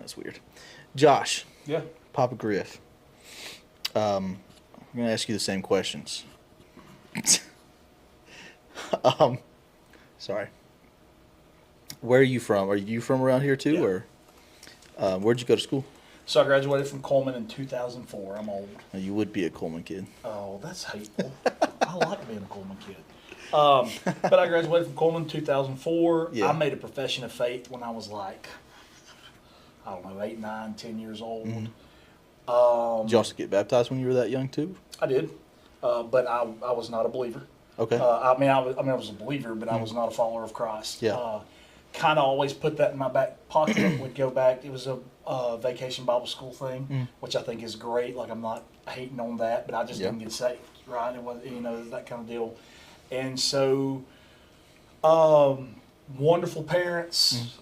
That's weird. Josh. Yeah. Papa Griff. I'm going to ask you the same questions. Sorry. Where are you from? Are you from around here too, Yeah. or where'd you go to school? So I graduated from Coleman in 2004. I'm old. You would be a Coleman kid. Oh, that's hateful. I like being a Coleman kid. But I graduated from Coleman in 2004. Yeah. I made a profession of faith when I was like, I don't know, 8, 9, 10 years old. Did you also get baptized when you were that young too? I did, but I was not a believer. Okay. I was a believer, but I was not a follower of Christ. Yeah. Kind of always put that in my back pocket. Would go back. It was a vacation Bible school thing, which I think is great. Like, I'm not hating on that, but I just didn't get saved. Right? It was, that kind of deal. And so, wonderful parents.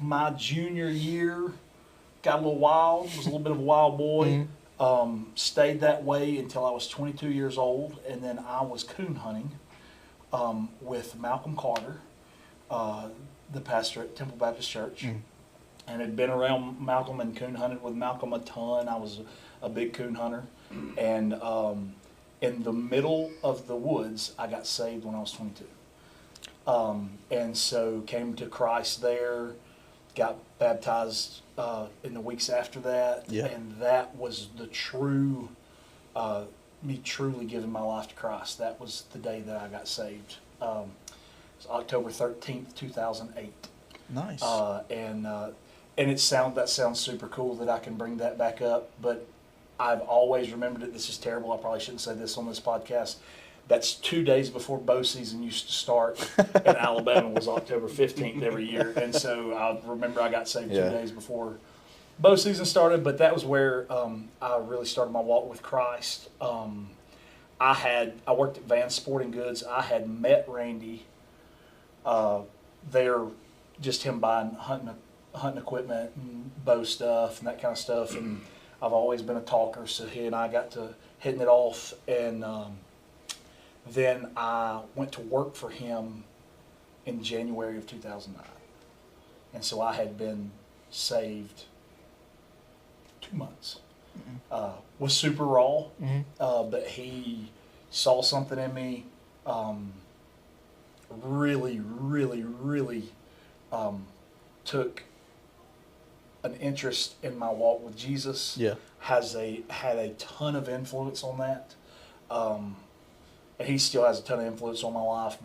My junior year, got a little wild. Was a little bit of a wild boy. Stayed that way until I was 22 years old, and then I was coon hunting with Malcolm Carter, the pastor at Temple Baptist Church, and had been around Malcolm and coon hunted with Malcolm a ton. I was a big coon hunter, and in the middle of the woods, I got saved when I was 22, and so came to Christ there. Got baptized in the weeks after that, and that was the true, me truly giving my life to Christ. That was the day that I got saved. It was October 13th, 2008. Nice. And that sounds super cool that I can bring that back up, but I've always remembered it. This is terrible. I probably shouldn't say this on this podcast. That's 2 days before bow season used to start in Alabama. Was October 15th every year. And so I remember I got saved 2 days before bow season started, but that was where I really started my walk with Christ. I worked at Van Sporting Goods. I had met Randy there, just him buying hunting equipment and bow stuff and that kind of stuff. And I've always been a talker, so he and I got to hitting it off. And then I went to work for him in January of 2009. And so I had been saved 2 months. Was super raw, but he saw something in me, really, really, really took an interest in my walk with Jesus. Yeah. Had a ton of influence on that. And he still has a ton of influence on my life,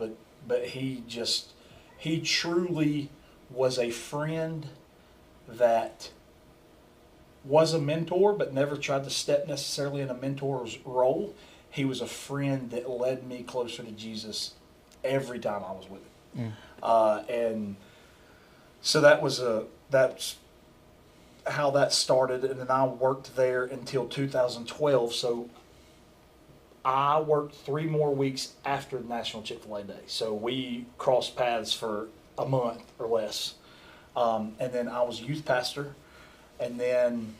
but he truly was a friend that was a mentor, but never tried to step necessarily in a mentor's role. He was a friend that led me closer to Jesus every time I was with him. And so that's how that started. And then I worked there until 2012. So I worked 3 more weeks after the National Chick-fil-A Day. So we crossed paths for a month or less. And then I was youth pastor. And then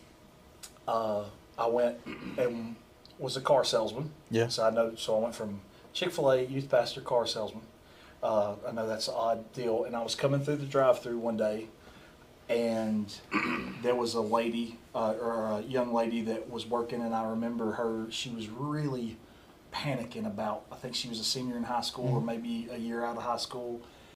I went and was a car salesman. Yeah. So I went from Chick-fil-A, youth pastor, car salesman. I know that's an odd deal. And I was coming through the drive-thru one day, and there was a lady, or a young lady that was working, and I remember her. She was really panicking about, I think she was a senior in high school or maybe a year out of high school,